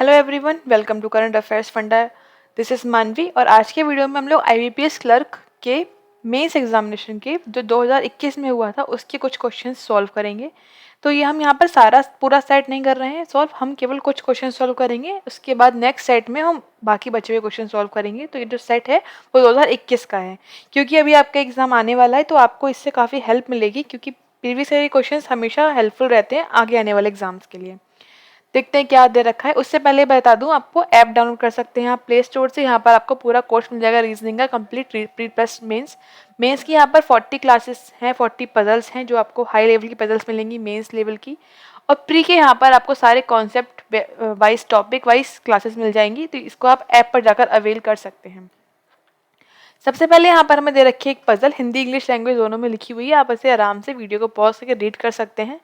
Hello everyone, welcome to current affairs फंडा। This is Manvi और आज के वीडियो में हम लोग आईबीपीएस क्लर्क के मेंस एग्जामिनेशन के जो 2021 में हुआ था उसके कुछ क्वेश्चंस सॉल्व करेंगे। तो ये हम यहाँ पर सारा पूरा सेट नहीं कर रहे हैं सॉल्व, हम केवल कुछ क्वेश्चन सॉल्व करेंगे। उसके बाद नेक्स्ट सेट में हम बाकी बचे हुए क्वेश्चन सॉल्व करेंगे। तो ये जो सेट है वो 2021 का है, क्योंकि अभी आपका एग्जाम आने वाला है तो आपको इससे काफ़ी हेल्प मिलेगी, क्योंकि प्रीवियस ईयर क्वेश्चन हमेशा हेल्पफुल रहते हैं आगे आने वाले एग्जाम्स के लिए। देखते हैं क्या दे रखा है। उससे पहले बता दूं, आपको ऐप डाउनलोड कर सकते हैं आप प्ले स्टोर से। यहाँ पर आपको पूरा कोर्स मिल जाएगा रीजनिंग का complete, pre plus mains. Mains की यहाँ पर 40 क्लासेस हैं, 40 पजल्स हैं जो आपको हाई लेवल की पजल्स मिलेंगी मेंस लेवल की। और प्री के यहाँ पर आपको सारे concept wise topic wise classes मिल जाएंगी, तो इसको आप ऐप पर जाकर अवेल कर सकते हैं। सबसे पहले यहाँ पर हमें दे रखी है एक पजल, हिंदी इंग्लिश लैंग्वेज दोनों में लिखी हुई है। आप इसे आराम से वीडियो को पॉज करके रीड कर सकते हैं।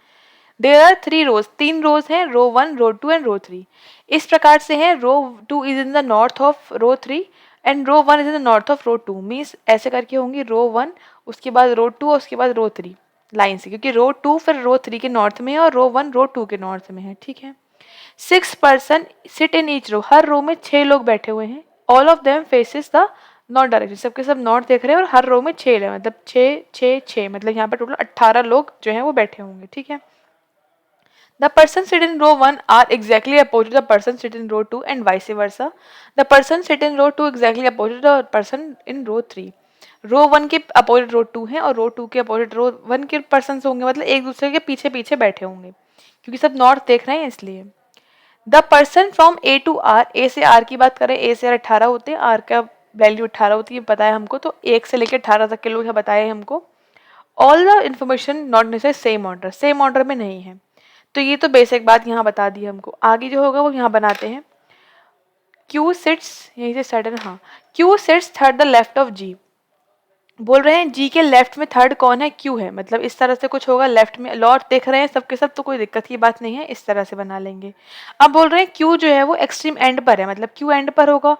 देयर आर 3 रोज, 3 रोज हैं, रो 1, रो 2 एंड रो 3। इस प्रकार से है, row 2 is in the north of row 3 and row 1 is in the north of row 2। Means ऐसे करके होंगी रो 1, उसके बाद रो 2 और उसके बाद रो 3 लाइन से, क्योंकि रो 2 फिर रो 3 के नॉर्थ में है और रो 1 रो 2 के नॉर्थ में है। ठीक है। 6 person sit in each row, हर रो में 6 लोग बैठे हुए हैं। All of them faces the north direction, सबके सब नॉर्थ देख रहे हैं और हर रो में 6 है, मतलब 6 6 6, मतलब यहाँ पर टोटल 18 लोग जो हैं वो बैठे होंगे। ठीक है। The person sit in row 1 are exactly opposite to the person sit in row 2 and vice versa. The person sit in row 2 exactly opposite to the person in row 3. रो 1 के अपोजिट रो 2 है और रो 2 के अपोजिट रो 1 के person होंगे, मतलब एक दूसरे के पीछे पीछे बैठे होंगे, क्योंकि सब नॉर्थ देख रहे हैं इसलिए। The person from A to R, A से आर की बात करें, ए से आर 18 होते हैं, आर का वैल्यू 18 होती है बताया हमको, तो 1 से लेकर 18 तक के लोग बताए हमको। All the information not necessary same order, same order में नहीं है। तो ये तो बेसिक बात यहाँ बता दी हमको। आगे जो होगा वो यहाँ बनाते हैं। क्यू सिट्स, यहीं से स्टार्ट है ना, हाँ। Q sits third the left of G, बोल रहे हैं जी के लेफ्ट में थर्ड कौन है, क्यू है, मतलब इस तरह से कुछ होगा। लेफ्ट में लॉर्ड देख रहे हैं सबके सब, तो कोई दिक्कत की बात नहीं है, इस तरह से बना लेंगे। अब बोल रहे हैं क्यू जो है वो एक्सट्रीम एंड पर है, मतलब क्यू एंड पर होगा।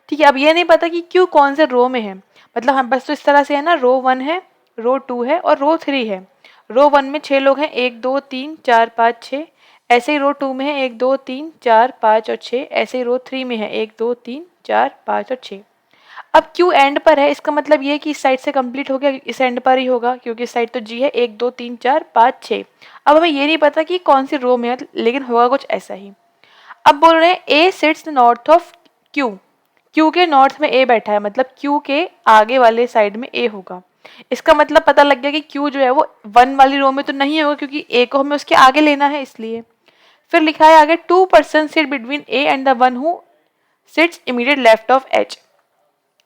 ठीक है। अब ये नहीं पता कि क्यू कौन से रो में है, मतलब हम बस तो इस तरह से है ना, रो 1 है, रो 2 है और रो 3 है। रो 1 में 6 लोग हैं, 1 2 3 4 5 6। ऐसे ही रो 2 में है 1 2 3 4 5 और 6। ऐसे ही रो 3 में है 1 2 3 4 5 और 6। अब क्यू एंड पर है, इसका मतलब ये कि इस साइड से कंप्लीट हो गया, इस एंड पर ही होगा, क्योंकि इस साइड तो जी है, 1 2 3 4 5 6। अब हमें ये नहीं पता कि कौन सी रो में है, लेकिन होगा कुछ ऐसा ही। अब बोल रहे हैं A sits north of Q, Q के नॉर्थ में ए बैठा है, मतलब क्यू के आगे वाले साइड में ए होगा। इसका मतलब पता लग गया कि क्यू जो है वो 1 वाली रो में तो नहीं होगा, क्योंकि ए को हमें उसके आगे लेना है इसलिए। फिर लिखा है आगे, 2 person sit between A and the one who sits immediate left of H.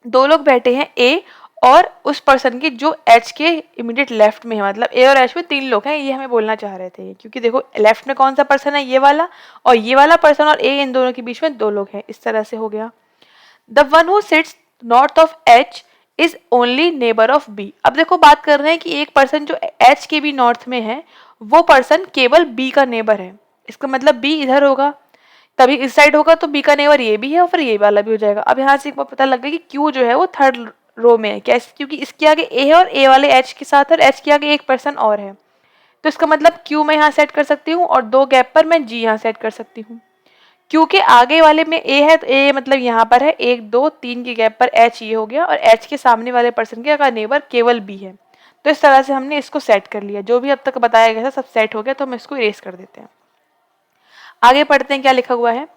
2 लोग बैठे हैं ए और उस पर्सन के जो एच के इमीडिएट लेफ्ट में है, मतलब ए और एच में 3 लोग हैं, ये हमें बोलना चाह रहे थे, क्योंकि देखो लेफ्ट में कौन सा पर्सन है, ये वाला, और ये वाला पर्सन और ए, इन दोनों के बीच में 2 लोग हैं, इस तरह से हो गया। The one who sits north of H is only neighbour of B. अब देखो बात कर रहे हैं कि एक पर्सन जो एच के भी नॉर्थ में है वो पर्सन केवल बी का नेबर है, इसका मतलब बी इधर होगा, तभी इस साइड होगा, तो बी का नेबर ये भी है और फिर ये वाला भी हो जाएगा। अब यहाँ से एक बार पता लग गया कि क्यू जो है वो थर्ड रो में है, कैसे, क्योंकि इसके आगे ए है और ए वाले एच के साथ और एच के आगे एक पर्सन और है, तो इसका मतलब क्यू मैं यहाँ सेट कर सकती हूँ और 2 गैप पर मैं जी यहाँ सेट कर सकती हूँ। क्यू के आगे वाले में ए है, तो ए मतलब यहाँ पर है, 1 2 3 के गैप पर एच ये हो गया, और एच के सामने वाले पर्सन के अगर नेबर केवल बी है। तो इस तरह से हमने इसको सेट कर लिया, जो भी अब तक बताया गया था सब सेट हो गया, तो हम इसको इरेज कर देते हैं। आगे पढ़ते हैं क्या लिखा हुआ है।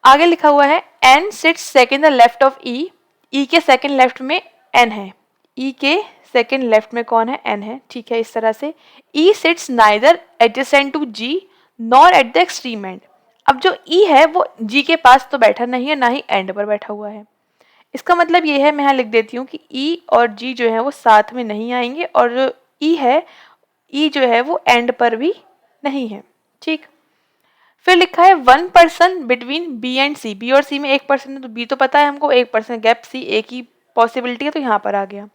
आगे लिखा हुआ है, N sits second the left of E, E के सेकेंड लेफ्ट में एन है, ई के सेकेंड लेफ्ट में कौन है, एन है। ठीक है। इस तरह से E sits neither adjacent to G nor at the extreme end. अब जो ई है वो जी के पास तो बैठा नहीं है, ना ही एंड पर बैठा हुआ है। इसका मतलब ये है, मैं यहाँ लिख देती हूँ कि ई और जी जो है वो साथ में नहीं आएंगे, और जो ई है, ई जो है वो एंड पर भी नहीं है। ठीक। फिर लिखा है 1 person between B and C, B और सी में एक पर्सन है, तो बी तो पता है हमको, एक पर्सन गैप सी, एक ही पॉसिबिलिटी है, तो यहाँ पर आ गया।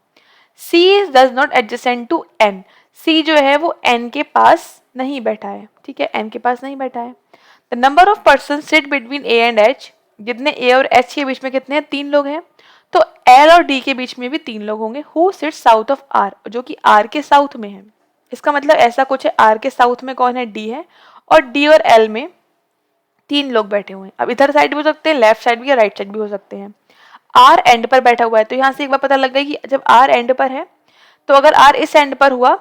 C does not adjacent to N, C जो है वो एन के पास नहीं बैठा है। ठीक है, एन के पास नहीं बैठा है। The number of person sit between A and H, जितने ए और एच के बीच में कितने हैं, 3 लोग हैं, तो एल और डी के बीच में भी 3 लोग होंगे। Who sit south of R, जो कि आर के साउथ में है, इसका मतलब ऐसा कुछ है, आर के साउथ में कौन है, डी है, और डी और एल में 3 लोग बैठे हुए हैं। अब इधर साइड भी हो सकते हैं, लेफ्ट साइड भी या राइट साइड भी हो सकते हैं। आर एंड पर बैठा हुआ है, तो यहाँ से एक बार पता लग गई कि जब आर एंड पर है तो अगर आर इस एंड पर हुआ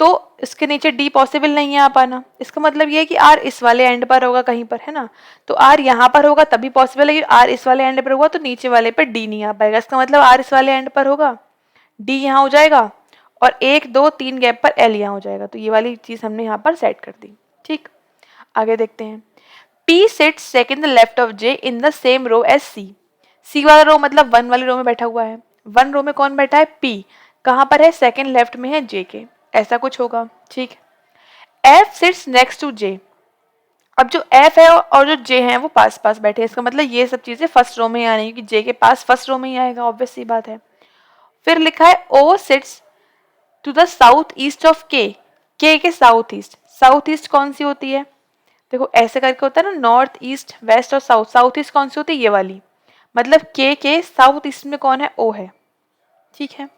तो इसके नीचे डी पॉसिबल नहीं है आ पाना। इसका मतलब ये है कि आर इस वाले एंड पर होगा कहीं पर, है ना। तो आर यहाँ पर होगा तभी पॉसिबल है कि आर इस वाले एंड पर होगा तो नीचे वाले पर डी नहीं आ पाएगा। इसका मतलब आर इस वाले एंड पर होगा, डी यहाँ हो जाएगा और 1 2 3 गैप पर एल यहाँ हो जाएगा। तो ये वाली चीज हमने यहाँ पर सेट कर दी। ठीक, आगे देखते हैं। P sits second the left of J in the same row as C. C वाला रो मतलब 1 वाली रो में बैठा हुआ है। 1 रो में कौन बैठा है? P। कहाँ पर है? सेकंड लेफ्ट में है J के। ऐसा कुछ होगा। ठीक, F sits next to J। अब जो F है और जो J है वो पास पास बैठे हैं। इसका मतलब ये सब चीजें फर्स्ट रो में ही आनी है क्योंकि J के पास फर्स्ट रो में ही आएगा, ऑब्वियस सी बात है। फिर लिखा है O sits to the south east of K। K के साउथ ईस्ट। साउथ ईस्ट कौन सी होती है? देखो ऐसे करके होता है ना, नॉर्थ ईस्ट वेस्ट और साउथ। साउथ ईस्ट कौन सी होती है? ये वाली। मतलब के साउथ ईस्ट में कौन है? ओ है। ठीक है।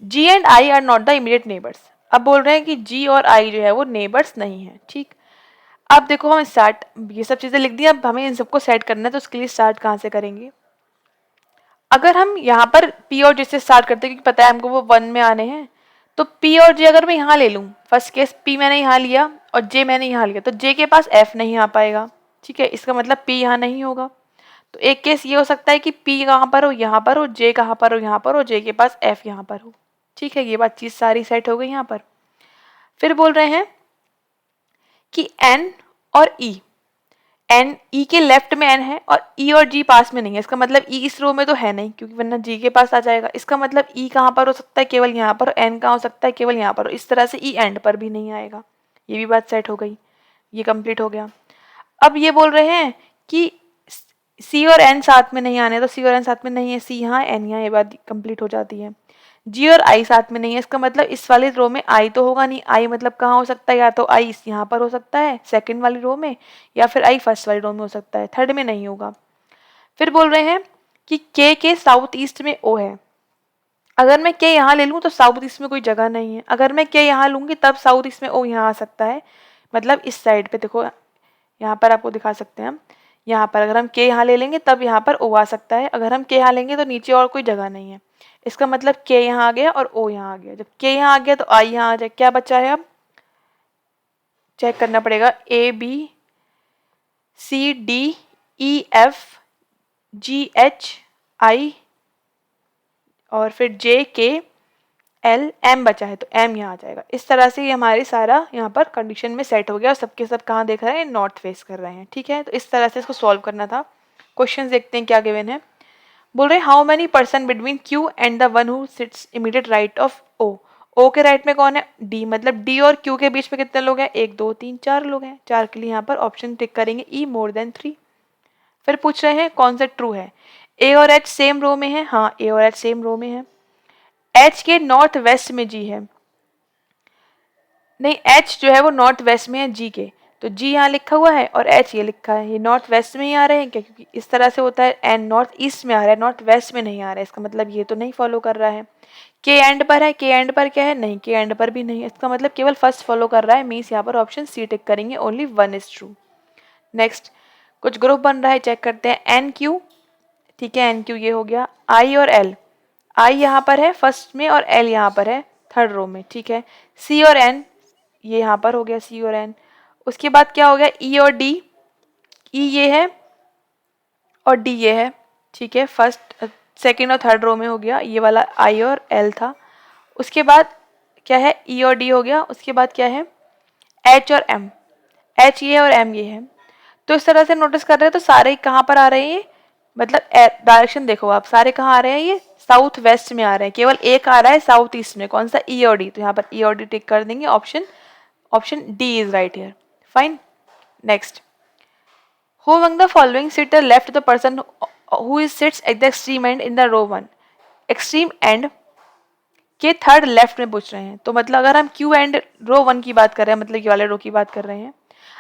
G and I are not the immediate neighbours. अब बोल रहे हैं कि जी और आई जो है वो नेबर्स नहीं है। ठीक, अब देखो हम स्टार्ट, ये सब चीजें लिख दी, अब हमें इन सबको सेट करना है तो उसके लिए स्टार्ट कहाँ से करेंगे? अगर हम यहाँ पर पी और जे से स्टार्ट करते हैं क्योंकि पता है हमको वो 1 में आने हैं, तो पी और जे अगर मैं यहाँ ले लूँ, फर्स्ट केस पी मैंने यहाँ लिया और जे मैंने यहाँ लिया, तो जे के पास एफ नहीं आ पाएगा। ठीक है, इसका मतलब पी यहाँ नहीं होगा। तो एक केस ये हो सकता है कि पी कहाँ पर हो? यहाँ पर हो। जे कहाँ पर हो? यहाँ पर हो। जे के पास एफ यहाँ पर हो। ठीक है, ये बात चीज सारी सेट हो गई यहाँ पर। फिर बोल रहे हैं कि एन और ई, एन ई के लेफ्ट में एन है और ई और जी पास में नहीं है। इसका मतलब ई इस रो में तो है नहीं क्योंकि वरना जी के पास आ जाएगा। इसका मतलब ई कहाँ पर हो सकता है? केवल यहाँ पर। एन कहाँ हो सकता है? केवल यहाँ पर। इस तरह से ई एंड पर भी नहीं आएगा। ये भी बात सेट हो गई, ये कंप्लीट हो गया। अब ये बोल रहे हैं कि सी और एन साथ में नहीं आने, तो सी और एन साथ में नहीं है, सी यहाँ एन यहाँ, ये बात कंप्लीट हो जाती है। जी और आई साथ में नहीं है, इसका मतलब इस वाली रो में आई तो होगा नहीं। आई मतलब कहाँ हो सकता है? या तो आई यहाँ पर हो सकता है सेकंड वाली रो में, या फिर आई फर्स्ट वाली रो में हो सकता है, थर्ड में नहीं होगा। फिर बोल रहे हैं कि के साउथ ईस्ट में ओ है। अगर मैं के यहाँ ले लूँ तो साउथ ईस्ट में कोई जगह नहीं है। अगर मैं के यहाँ लूंगी तब साउथ ईस्ट में ओ यहाँ आ सकता है। मतलब इस साइड पे देखो, यहाँ पर आपको दिखा सकते हैं हम, यहाँ पर अगर हम के यहाँ ले लेंगे तब यहाँ पर ओ आ सकता है। अगर हम के यहाँ लेंगे तो नीचे और कोई जगह नहीं है। इसका मतलब के यहाँ आ गया और ओ यहाँ आ गया। जब के यहाँ आ गया तो आई यहाँ आ जाए। क्या बचा है? अब चेक करना पड़ेगा। A B C D E F G H I और फिर जे के एल एम बचा है, तो एम यहाँ आ जाएगा। इस तरह से ये हमारी सारा यहाँ पर कंडीशन में सेट हो गया और सबके सब कहाँ देख रहे हैं? नॉर्थ फेस कर रहे हैं। ठीक है, तो इस तरह से इसको सॉल्व करना था। क्वेश्चन देखते हैं क्या गिवन है। बोल रहे हैं how many person between Q and the one who sits immediate right of O. O के राइट में कौन है? डी। मतलब डी और क्यू के बीच में कितने लोग हैं? 1 2 3 4 लोग हैं। 4 के लिए यहाँ पर ऑप्शन टिक करेंगे ई मोर देन 3। फिर पूछ रहे हैं कौन सा ट्रू है? ए और एच सेम रो में है। हाँ, ए और एच सेम रो में है। एच के नॉर्थ वेस्ट में जी है। नहीं, एच जो है वो नॉर्थ वेस्ट में है जी के, तो जी यहाँ लिखा हुआ है और एच ये लिखा है। ये नॉर्थ वेस्ट में ही आ रहे हैं क्या? क्योंकि इस तरह से होता है, एंड नॉर्थ ईस्ट में आ रहा है, नॉर्थ वेस्ट में नहीं आ रहा है। इसका मतलब ये तो नहीं फॉलो कर रहा है। के एंड पर है। के एंड पर क्या है? नहीं, के एंड पर भी नहीं है। इसका मतलब केवल फर्स्ट फॉलो कर रहा है। मीन्स यहाँ पर ऑप्शन सी टिक करेंगे, ओनली 1 इज ट्रू। नेक्स्ट, कुछ ग्रुप बन रहा है, चेक करते हैं। एन क्यू, ठीक है, एन क्यू ये हो गया। आई और एल, आई यहाँ पर है फर्स्ट में और एल यहाँ पर है थर्ड रो में। ठीक है, सी और एन ये यहाँ पर हो गया, सी और एन। उसके बाद क्या हो गया? ई और डी, ई ये है और डी ये है। ठीक है, फर्स्ट सेकंड और थर्ड रो में हो गया, ये वाला आई और एल था। उसके बाद क्या है? ई और डी हो गया। उसके बाद क्या है? एच और एम, एच ये है और एम ये है। तो इस तरह से नोटिस कर रहे हैं तो सारे कहाँ पर आ रहे हैं? मतलब डायरेक्शन देखो आप, सारे कहाँ आ रहे हैं? ये साउथ वेस्ट में आ रहे हैं। केवल एक आ रहा है साउथ ईस्ट में, कौन सा? ई और डी। तो यहाँ पर ई और डी टिक कर देंगे। Option D is right here. Fine. Next, who among the following sitter left the person who is sits at the extreme end in the row 1। Extreme end के थर्ड लेफ्ट में पूछ रहे हैं। तो मतलब अगर हम क्यू एंड रो 1 की बात कर रहे हैं, मतलब ये वाले रो की बात कर रहे हैं,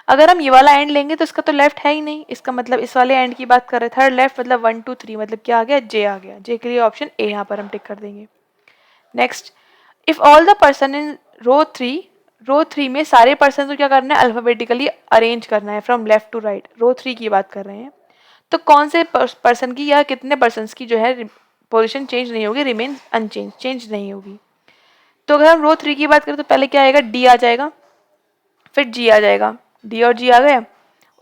अगर हम ये वाला एंड लेंगे तो इसका तो लेफ्ट है ही नहीं। इसका मतलब इस वाले एंड की बात कर रहे हैं। थर्ड लेफ्ट मतलब 1 2 3, मतलब क्या आ गया? जे आ गया। जे के लिए ऑप्शन ए यहाँ पर हम टिक कर देंगे। Next, if all the person in row 3 row 3 में सारे पर्सन को क्या करना है, अल्फाबेटिकली अरेंज करना है फ्रॉम लेफ्ट टू राइट। रो 3 की बात कर रहे हैं, तो कौन से पर्सन की या कितने पर्सन की जो है पोजीशन चेंज नहीं होगी, रिमेन अनचेंज, चेंज नहीं होगी। तो अगर हम रो 3 की बात करें तो पहले क्या आएगा, डी आ जाएगा, फिर जी आ जाएगा, डी और जी आ गए,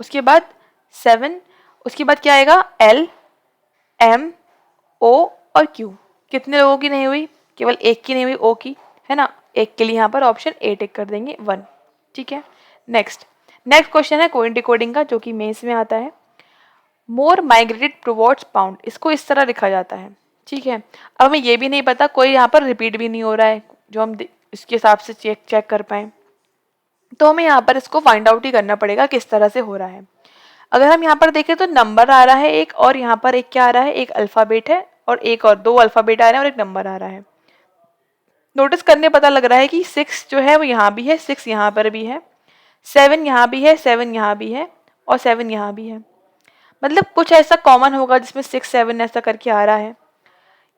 उसके बाद 7, उसके बाद क्या आएगा, एल, एम, ओ और क्यू। कितने लोगों की नहीं हुई, केवल एक की नहीं हुई, ओ की, है ना। एक के लिए यहाँ पर ऑप्शन ए टिक कर देंगे 1, ठीक है। नेक्स्ट क्वेश्चन है कोइन डिकोडिंग का, जो कि मेंस में आता है। मोर माइग्रेटेड टुवर्ड्स पाउंड, इसको इस तरह लिखा जाता है, ठीक है। अब हमें ये भी नहीं पता, कोई यहाँ पर रिपीट भी नहीं हो रहा है जो हम इसके हिसाब से चेक कर पाए, तो हमें यहाँ पर इसको फाइंड आउट ही करना पड़ेगा किस तरह से हो रहा है। अगर हम यहाँ पर देखें तो नंबर आ रहा है एक, और यहाँ पर एक क्या आ रहा है, एक अल्फाबेट है, और एक और 2 अल्फाबेट आ रहे हैं और एक नंबर आ रहा है। नोटिस करने पता लग रहा है कि 6 जो है वो यहाँ भी है, 6 यहाँ पर भी है, 7 यहाँ भी है, 7 यहाँ भी है, और 7 यहाँ भी है। मतलब कुछ ऐसा कॉमन होगा जिसमें 6 7 ऐसा करके आ रहा है।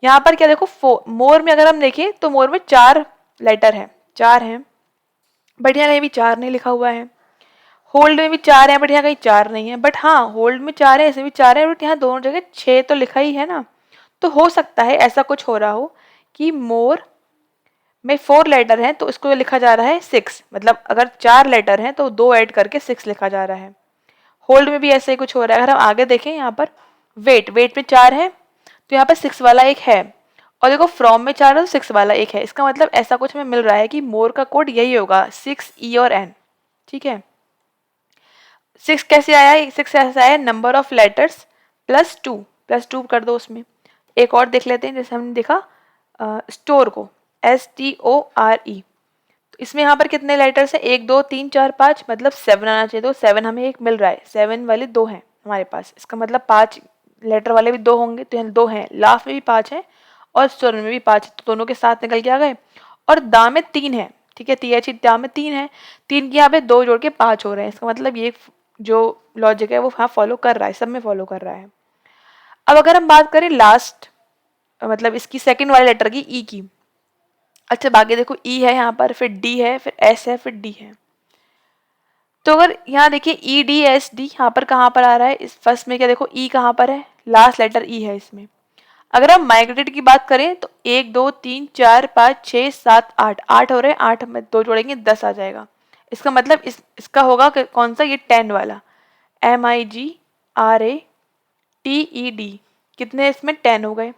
यहाँ पर क्या देखो, मोर में अगर हम देखें तो मोर में 4 लेटर है, 4 हैं, बट यहाँ कहीं भी 4 नहीं लिखा हुआ है। होल्ड में भी 4 है, बट यहाँ कहीं 4 नहीं है, बट हाँ होल्ड में 4 है, इसमें भी 4 है, बट यहाँ दोनों जगह 6 तो लिखा ही है ना। तो हो सकता है ऐसा कुछ हो रहा हो कि मोर में 4 लेटर हैं तो इसको लिखा जा रहा है 6, मतलब अगर 4 लेटर हैं तो 2 ऐड करके 6 लिखा जा रहा है। होल्ड में भी ऐसे ही कुछ हो रहा है। अगर हम आगे देखें यहाँ पर वेट में 4 है तो यहाँ पर 6 वाला एक है, और देखो फ्रॉम में 4 है तो 6 वाला एक है। इसका मतलब ऐसा कुछ हमें मिल रहा है कि मोर का कोड यही होगा, 6 ई और एन, ठीक है। 6 कैसे आया है, 6 ऐसा आया, नंबर ऑफ लेटर्स +2 कर दो उसमें। एक और देख लेते हैं, जैसे हमने देखा स्टोर को, STORE, तो इसमें यहाँ पर कितने लेटर्स हैं, 1 2 3 4 5, मतलब 7 आना चाहिए, तो 7 हमें एक मिल रहा है, 7 वाले 2 हैं हमारे पास। इसका मतलब 5 लेटर वाले भी 2 होंगे, तो यहाँ 2 हैं, लास्ट में भी 5 है और स्टोर में भी 5 है, तो दोनों के साथ निकल के आ गए। और दा में 3 है, ठीक है, दा में 3 है, 3 की यहाँ पे 2 जोड़ के 5 हो रहे हैं। इसका मतलब ये जो लॉजिक है वो हाँ फॉलो कर रहा है, सब में फॉलो कर रहा है। अब अगर हम बात करें लास्ट, मतलब इसकी सेकंड वाले लेटर की, ई की, अच्छा बाकी देखो ई है यहाँ पर, फिर डी है, फिर एस है, फिर डी है। तो अगर यहाँ देखिए EDSD यहाँ पर कहाँ पर आ रहा है, इस फर्स्ट में क्या देखो ई कहाँ पर है, लास्ट लेटर ई है इसमें। अगर हम माइग्रेटेड की बात करें तो 1 2 3 4 5 6 7 8, 8 हो रहे हैं, 8 में 2 जोड़ेंगे 10 आ जाएगा। इसका मतलब इसका होगा कौन सा, ये 10 वाला, MIGRATED, कितने इसमें 10 हो गए।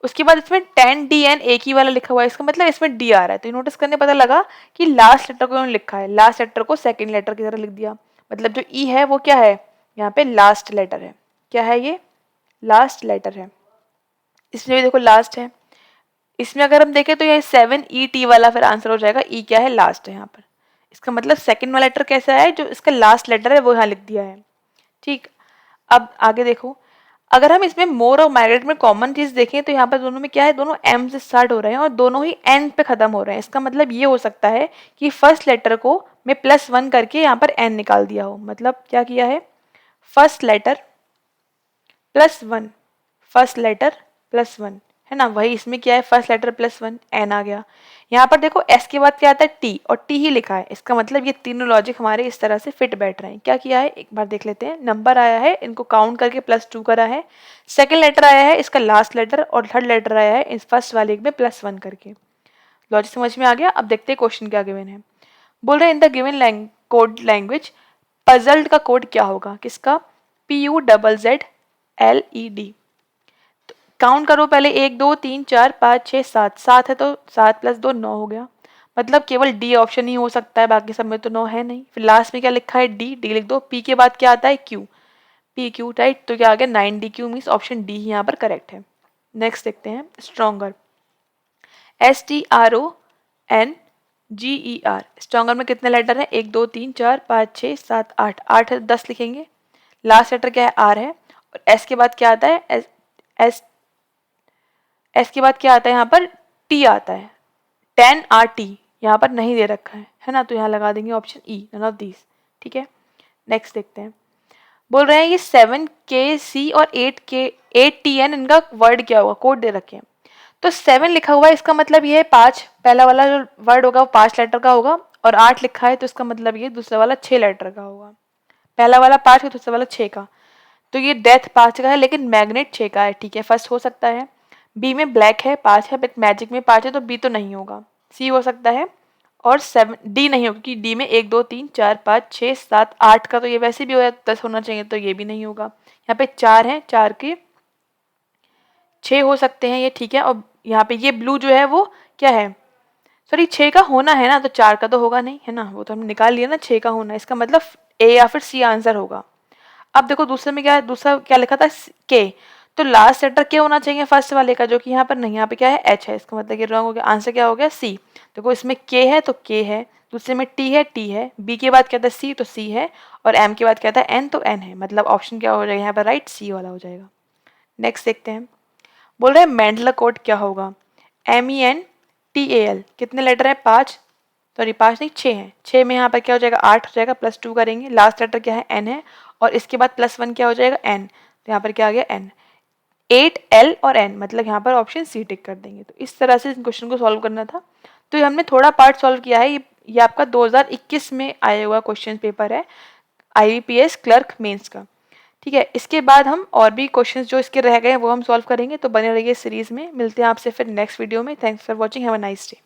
उसके बाद इसमें 10DN एक ही वाला लिखा हुआ है, इसका मतलब इसमें डी आ रहा है। तो नोटिस करने पता लगा कि लास्ट लेटर को उन्होंने लिखा है, लास्ट लेटर को सेकंड लेटर की तरह लिख दिया। मतलब जो ई है वो क्या है, यहाँ पे लास्ट लेटर है, क्या है ये, लास्ट लेटर है। इसमें भी देखो लास्ट है, इसमें अगर हम देखें तो ये 7ET वाला फिर आंसर हो जाएगा, ई क्या है, लास्ट है यहाँ पर। इसका मतलब सेकंड वाला लेटर कैसा है, जो इसका लास्ट लेटर है वो यहाँ लिख दिया है, ठीक। अब आगे देखो, अगर हम इसमें मोर और माइग्रेट में कॉमन चीज देखें तो यहाँ पर दोनों में क्या है, दोनों एम से स्टार्ट हो रहे हैं और दोनों ही एन पे खत्म हो रहे हैं। इसका मतलब ये हो सकता है कि फर्स्ट लेटर को मैं +1 करके यहाँ पर एन निकाल दिया हो। मतलब क्या किया है, फर्स्ट लेटर +1, फर्स्ट लेटर +1, है ना, वही इसमें क्या है, फर्स्ट लेटर +1, एन आ गया। यहाँ पर देखो एस के बाद क्या आता है, टी, और टी ही लिखा है। इसका मतलब ये तीनों लॉजिक हमारे इस तरह से फिट बैठ रहे हैं। क्या किया है, एक बार देख लेते हैं। नंबर आया है, इनको काउंट करके +2 करा है, सेकंड लेटर आया है इसका लास्ट लेटर, और थर्ड लेटर आया है इस फर्स्ट वाले में +1 करके। लॉजिक समझ में आ गया। अब देखते हैं क्वेश्चन क्या गिवन है। बोल रहे हैं in the given code language puzzled का कोड क्या होगा, किसका, PUZZLED। काउंट करो पहले, 1 2 3 4 5 6 7, 7 है तो 7 + 2 9 हो गया। मतलब केवल डी ऑप्शन ही हो सकता है, बाकी सब में तो 9 है नहीं। फिर लास्ट में क्या लिखा है, डी, डी लिख दो। पी के बाद क्या आता है, क्यू, पी क्यू, राइट। तो क्या आ गया, 9DQ मीन्स ऑप्शन डी यहाँ पर करेक्ट है। नेक्स्ट देखते हैं स्ट्रॉन्गर, STRONGER। स्ट्रॉन्गर में कितने लेटर हैं, 1 2 3 4 5 6 7 8, 8 है 10 लिखेंगे। लास्ट लेटर क्या है, आर है, और एस के बाद क्या आता है, एस के बाद क्या आता है, यहाँ पर टी आता है, 10RT यहाँ पर नहीं दे रखा है ना, तो यहाँ लगा देंगे option E, none of these, ठीक है। नेक्स्ट देखते हैं। बोल रहे हैं ये 7KC और 8TN इनका वर्ड क्या होगा, कोड दे रखे हैं। तो 7 लिखा हुआ है, इसका मतलब ये है 5, पहला वाला जो वर्ड होगा वो 5 लेटर का होगा, और 8 लिखा है तो इसका मतलब ये दूसरा वाला 6 लेटर का होगा। पहला वाला 5 का, दूसरा वाला 6 का। तो ये डेथ 5 का है लेकिन मैग्नेट 6 का है, ठीक है, फर्स्ट हो सकता है। बी में ब्लैक है 5 है, बट मैजिक में 5 है तो बी तो नहीं होगा, सी हो सकता है। और 7 डी नहीं होगा क्योंकि डी में 1 2 3 4 5 6 7 8 का तो ये वैसे भी हो 10 होना चाहिए तो ये भी नहीं होगा। यहाँ पे 4 है, 4 के 6 हो सकते हैं ये, ठीक है। और यहाँ पे ये ब्लू जो है वो क्या है, सॉरी 6 का होना है ना, तो 4 का तो होगा नहीं है ना, वो तो हमने निकाल लिया ना 6 का होना, इसका मतलब ए या फिर सी आंसर होगा। अब देखो दूसरे में क्या है, दूसरा क्या लिखा था के, तो लास्ट लेटर के होना चाहिए फर्स्ट वाले का, जो कि यहाँ पर नहीं, यहाँ पे क्या है एच है, इसका मतलब ये रॉन्ग हो गया। आंसर क्या हो गया सी। देखो इसमें के है तो के है, दूसरे में टी है टी है, बी के बाद क्या था सी तो सी है, और एम के बाद क्या था एन तो एन है, मतलब ऑप्शन क्या हो जाएगा यहाँ पर राइट, सी वाला हो जाएगा। नेक्स्ट देखते हैं, बोल रहे हैं मेंडलर कोड क्या होगा, MENTAL, कितने लेटर है 5, सॉरी 5 नहीं 6 है, 6 में यहाँ पर क्या हो जाएगा 8 हो जाएगा, +2 करेंगे, लास्ट लेटर क्या है एन है, और इसके बाद +1 क्या हो जाएगा एन, तो यहाँ पर क्या आ गया एन, 8L और N, मतलब यहाँ पर ऑप्शन सी टिक कर देंगे। तो इस तरह से इस क्वेश्चन को सॉल्व करना था। तो ये हमने थोड़ा पार्ट सॉल्व किया है, ये आपका 2021 में आया हुआ क्वेश्चन पेपर है IBPS क्लर्क मेंस का, ठीक है। इसके बाद हम और भी क्वेश्चंस जो इसके रह गए हैं वो हम सॉल्व करेंगे, तो बने रहिए सीरीज में। मिलते हैं आपसे फिर नेक्स्ट वीडियो में। Thanks for watching, have a nice day.